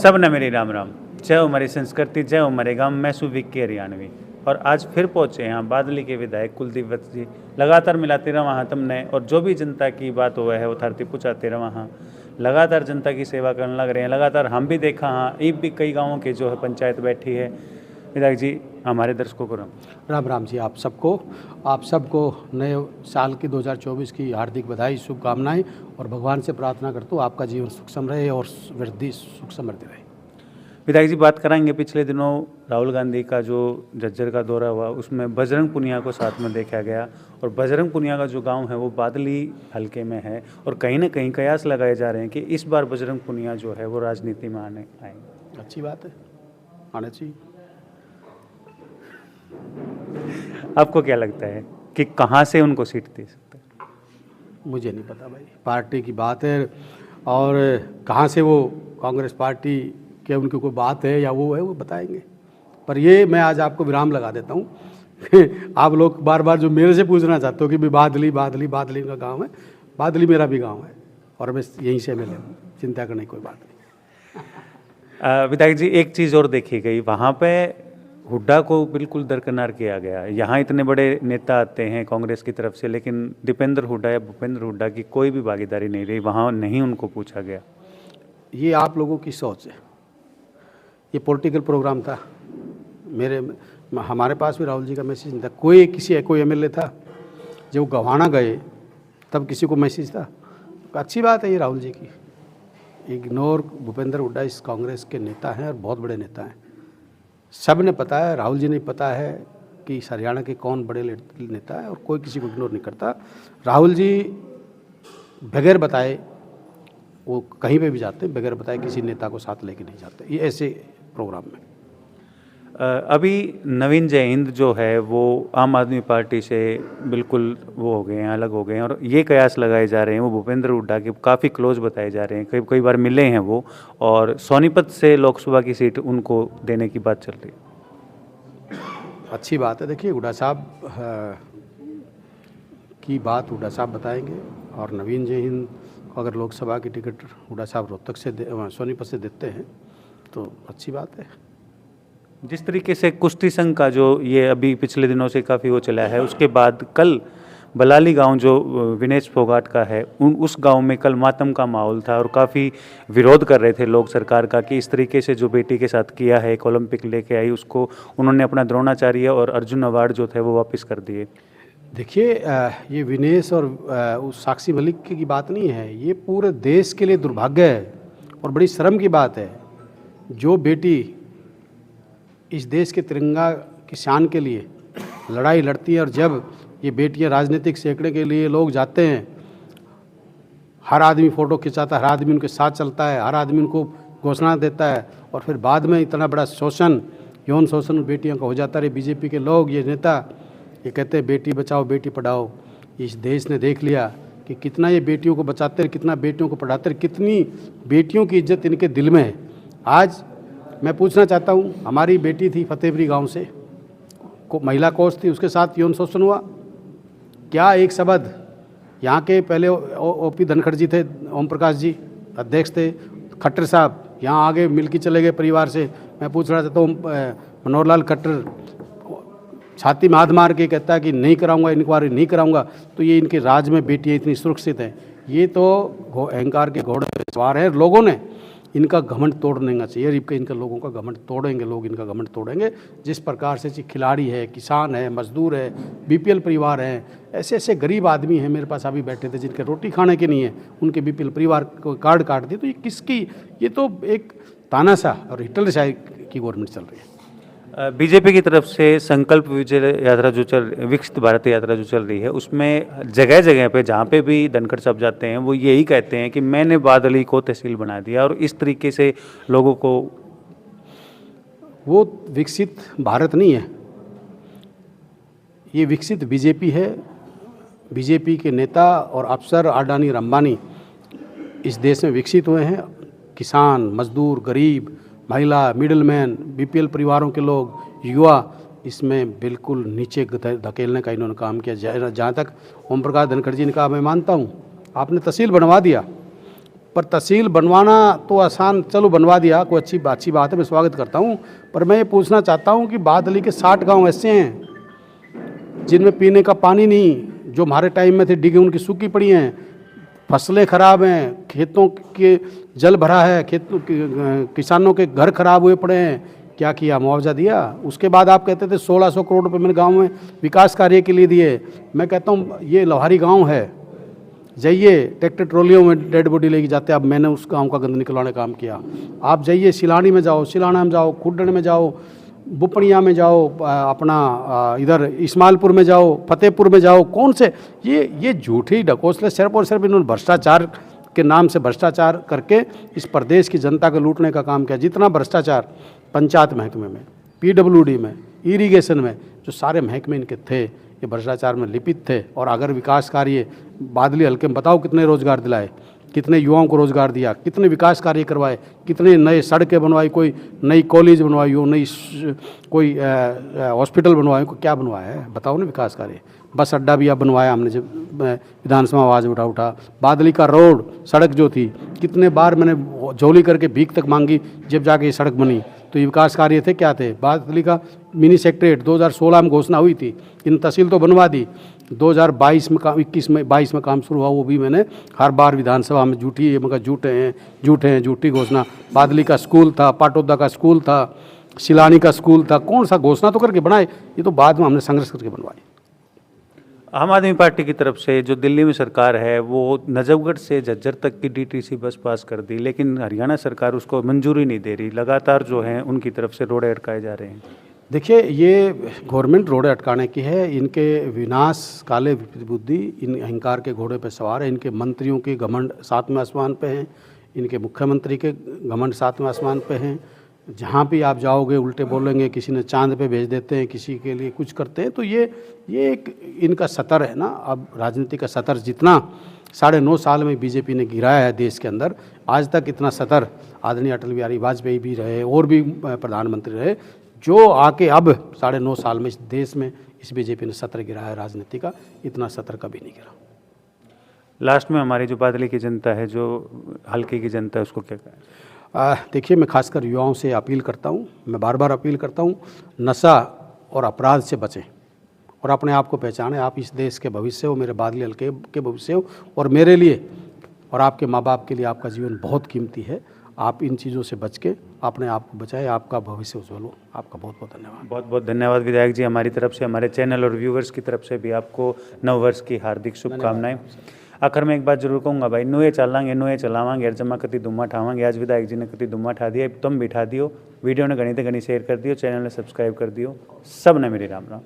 सब ने मेरी राम राम। जय हो हमारी संस्कृति, जय हो हमारे गांव। मैं विक्की हरियाणवी और आज फिर पहुंचे यहाँ बादली के विधायक कुलदीप वत्स जी। लगातार मिलाते रहा वहाँ तुमने और जो भी जनता की बात हुआ है वो थारती पूछाते रहा वहाँ। लगातार जनता की सेवा करने लग रहे हैं। लगातार हम भी देखा हाँ एक भी कई गाँवों के जो है पंचायत बैठी है। विधायक जी हमारे दर्शकों को राम राम जी। आप सबको नए साल की 2024 की हार्दिक बधाई, शुभकामनाएं और भगवान से प्रार्थना करता हूँ आपका जीवन सुखसम रहे और वृद्धि सुख समृद्धि रहे। विधायक जी बात कराएंगे, पिछले दिनों राहुल गांधी का जो झज्जर का दौरा हुआ उसमें बजरंग पुनिया को साथ में देखा गया और बजरंग पुनिया का जो गांव है वो बादली हलके में है और कहीं ना कहीं कयास लगाए जा रहे हैं कि इस बार बजरंग पुनिया जो है वो राजनीति में आने आएंगे। अच्छी बात है, आना चाहिए। आपको क्या लगता है कि कहाँ से उनको सीट दे सकते हैं? मुझे नहीं पता भाई, पार्टी की बात है और कहाँ से वो कांग्रेस पार्टी के उनकी कोई बात है या वो है वो बताएंगे। पर ये मैं आज आपको विराम लगा देता हूँ आप लोग बार बार जो मेरे से पूछना चाहते हो कि भाई बादली बादली बादली का गांव है, बादली मेरा भी गांव है और मैं यहीं से मिले, चिंता करने की कोई बात नहीं। विधायक जी एक चीज़ और देखी गई, वहाँ पे हुड्डा को बिल्कुल दरकिनार किया गया। यहाँ इतने बड़े नेता आते हैं कांग्रेस की तरफ से, लेकिन दीपेंद्र हुड्डा या भूपेंद्र हुड्डा की कोई भी भागीदारी नहीं रही, वहाँ नहीं उनको पूछा गया। ये आप लोगों की सोच है, ये पॉलिटिकल प्रोग्राम था। हमारे पास भी राहुल जी का मैसेज नहीं था। कोई एमएलए था जब गवाना गए तब किसी को मैसेज था? अच्छी बात है ये राहुल जी की। इग्नोर भूपेंद्र हुड्डा इस कांग्रेस के नेता हैं और बहुत बड़े नेता हैं। सब ने पता है, राहुल जी ने पता है कि हरियाणा के कौन बड़े नेता है और कोई किसी को इग्नोर नहीं करता। राहुल जी बगैर बताए वो कहीं पे भी जाते हैं, बगैर बताए किसी नेता को साथ लेके नहीं जाते, ये ऐसे प्रोग्राम में। अभी नवीन जयहिंद जो है वो आम आदमी पार्टी से बिल्कुल वो हो गए हैं, अलग हो गए हैं और ये कयास लगाए जा रहे हैं वो भूपेंद्र हुड्डा के काफ़ी क्लोज बताए जा रहे हैं। कई बार मिले हैं वो और सोनीपत से लोकसभा की सीट उनको देने की बात चल रही है। अच्छी बात है। देखिए हुड्डा साहब की बात हुड्डा साहब बताएंगे और नवीन जयहिंद को अगर लोकसभा की टिकट हुड्डा साहब रोहतक से सोनीपत से देते हैं तो अच्छी बात है। जिस तरीके से कुश्ती संघ का जो ये अभी पिछले दिनों से काफ़ी वो चला है, उसके बाद कल बलाली गांव जो विनेश फोगाट का है उस गांव में कल मातम का माहौल था और काफ़ी विरोध कर रहे थे लोग सरकार का कि इस तरीके से जो बेटी के साथ किया है, एक ओलंपिक लेके आई, उसको उन्होंने अपना द्रोणाचार्य और अर्जुन अवार्ड जो थे वो वापस कर दिए। देखिए ये विनेश और उस साक्षी मलिक की बात नहीं है, ये पूरे देश के लिए दुर्भाग्य है और बड़ी शर्म की बात है। जो बेटी इस देश के तिरंगा की शान के लिए लड़ाई लड़ती है और जब ये बेटियां राजनीतिक सैकड़े के लिए लोग जाते हैं, हर आदमी फ़ोटो खिंचाता है, हर आदमी उनके साथ चलता है, हर आदमी उनको घोषणा देता है और फिर बाद में इतना बड़ा शोषण, यौन शोषण बेटियों का हो जाता है। बीजेपी के लोग, ये नेता ये कहते हैं बेटी बचाओ बेटी पढ़ाओ। इस देश ने देख लिया कि कितना ये बेटियों को बचाते हैं, कितना बेटियों को पढ़ाते हैं, कितनी बेटियों की इज्जत इनके दिल में है। आज मैं पूछना चाहता हूँ, हमारी बेटी थी फतेहपुरी गांव से, महिला कोच थी, उसके साथ यौन शोषण हुआ। क्या एक शब्द यहाँ के पहले ओपी धनखड़ जी थे, ओम प्रकाश जी अध्यक्ष थे, खट्टर साहब यहाँ आगे मिल के चले गए परिवार से। मैं पूछना चाहता हूँ, मनोहर लाल खट्टर छाती में हाथ मार के कहता है कि नहीं कराऊंगा, इंक्वायरी नहीं कराऊंगा। तो ये इनके राज में बेटियाँ इतनी सुरक्षित हैं। ये तो अहंकार के घोड़े पे सवार है। लोगों ने इनका घमंड तोड़ना चाहिए। इनका लोगों का घमंड तोड़ेंगे, लोग इनका घमंड तोड़ेंगे। जिस प्रकार से खिलाड़ी है, किसान है, मजदूर है, बीपीएल परिवार हैं, ऐसे ऐसे गरीब आदमी हैं मेरे पास अभी बैठे थे जिनके रोटी खाने के नहीं है, उनके बीपीएल परिवार को कार्ड काट दिए। तो ये किसकी, ये तो एक तानाशाह और हिटलरशाही की गवर्नमेंट चल रही है। बीजेपी की तरफ से संकल्प विजय यात्रा जो विकसित भारत यात्रा जो चल रही है उसमें जगह जगह पे जहाँ पे भी धनखड़ साहब जाते हैं वो यही कहते हैं कि मैंने बादली को तहसील बना दिया और इस तरीके से लोगों को। वो विकसित भारत नहीं है, ये विकसित बीजेपी है। बीजेपी के नेता और अफसर अडानी और अंबानी इस देश में विकसित हुए हैं। किसान, मजदूर, गरीब, महिला, मिडिलमैन, बीपीएल परिवारों के लोग, युवा इसमें बिल्कुल नीचे धकेलने का इन्होंने काम किया। जहाँ तक ओम प्रकाश धनखड़ जी ने कहा, मैं मानता हूँ आपने तहसील बनवा दिया, पर तहसील बनवाना तो आसान, चलो बनवा दिया, कोई अच्छी बात है, मैं स्वागत करता हूँ। पर मैं ये पूछना चाहता हूँ कि बादली के 60 गांव ऐसे हैं जिनमें पीने का पानी नहीं, जो हमारे टाइम में थे, डिगें उनकी सूखी पड़ी हैं, फसलें खराब हैं, खेतों के जल भरा है, किसानों के घर खराब हुए पड़े हैं। क्या किया? मुआवजा दिया। उसके बाद आप कहते थे 1600 करोड़ रुपए मैंने गांव में विकास कार्य के लिए दिए। मैं कहता हूँ ये लोहारी गांव है, जाइए, ट्रैक्टर ट्रॉलियों में डेड बॉडी लेके जाते, अब मैंने उस गांव का गंद निकलवाने का काम किया। आप जाइए सिलानी में जाओ, सिलाना में जाओ, खुडन में जाओ, बुपड़िया में जाओ, अपना इधर इस्माइलपुर में जाओ, फतेहपुर में जाओ, कौन से ये झूठी ढकोसले सिर्फ और सिर्फ इन्होंने भ्रष्टाचार के नाम से भ्रष्टाचार करके इस प्रदेश की जनता को लूटने का काम किया। जितना भ्रष्टाचार पंचायत महकमे में, PWD में, इरिगेशन में, जो सारे महकमे इनके थे, ये भ्रष्टाचार में लिपित थे। और अगर विकास कार्य बादली हल्के में बताओ कितने रोजगार दिलाए, कितने युवाओं को रोजगार दिया, कितने विकास कार्य करवाए, कितने नए सड़कें बनवाई, कोई नई कॉलेज बनवाई हो, नई कोई हॉस्पिटल बनवाए, को क्या बनवाया है बताओ ना विकास कार्य। बस अड्डा भी अब बनवाया हमने, जब विधानसभा आवाज़ उठा बादली का रोड सड़क जो थी, कितने बार मैंने झोली करके भीख तक मांगी, जब जाके ये सड़क बनी। तो ये विकास कार्य थे, क्या थे? बादली का मिनी सेक्रेटरीट 2016 में घोषणा हुई थी, इन तहसील तो बनवा दी, 2022 में 22 में काम शुरू हुआ, वो भी मैंने हर बार विधानसभा में मगर झूठी घोषणा। बादली का स्कूल था, पाटौदा का स्कूल था, सिलानी का स्कूल था, कौन सा घोषणा तो करके बनाए, ये तो बाद में हमने संघर्ष करके बनवाए। आम आदमी पार्टी की तरफ से जो दिल्ली में सरकार है वो नजफगढ़ से झज्जर तक की DTC बस पास कर दी, लेकिन हरियाणा सरकार उसको मंजूरी नहीं दे रही। लगातार जो है उनकी तरफ से रोड़े अटकाए जा रहे हैं। देखिए, ये गवर्नमेंट रोड़े अटकाने की है, इनके विनाश काले बुद्धि, इन अहंकार के घोड़े पे सवार है। इनके मंत्रियों के घमंड 7वें आसमान पे हैं, इनके मुख्यमंत्री के घमंड 7वें आसमान पे हैं। जहाँ भी आप जाओगे उल्टे बोलेंगे, किसी ने चांद पे भेज देते हैं, किसी के लिए कुछ करते हैं। तो ये एक इनका सतर है ना। अब राजनीति का सतर जितना 9.5 साल में बीजेपी ने गिराया है देश के अंदर, आज तक इतना सतर आदरणीय अटल बिहारी वाजपेयी भी रहे और भी प्रधानमंत्री रहे, जो आके अब 9.5 साल में इस देश में इस बीजेपी ने सतर गिराया है राजनीति का, इतना सतर कभी नहीं गिरा। लास्ट में हमारी जो बादली की जनता है, जो हल्के की जनता है, उसको क्या कहें? देखिए, मैं खासकर युवाओं से अपील करता हूँ, मैं बार बार अपील करता हूँ, नशा और अपराध से बचें और अपने आप को पहचानें। आप इस देश के भविष्य हो, मेरे बादली हल्के के भविष्य हो, और मेरे लिए और आपके माँ बाप के लिए आपका जीवन बहुत कीमती है। आप इन चीज़ों से बच के अपने आप को बचाएं, आपका भविष्य उज्जवल हो। आपका बहुत बहुत धन्यवाद। बहुत बहुत धन्यवाद विधायक जी। हमारी तरफ से, हमारे चैनल और व्यूवर्स की तरफ से भी आपको नव वर्ष की हार्दिक शुभकामनाएं। आखिर में एक बात जरूर कहूँगा भाई, नुए चलावांगे, जमा कति दुम्मा ठावांगे। आज विधायक जी ने कति दुम्मा ठा दिया, तुम भी ठा दियो। वीडियो ने घनी ते घनी शेयर कर दियो, चैनल ने सब्सक्राइब कर दियो। सब ने मेरी राम राम।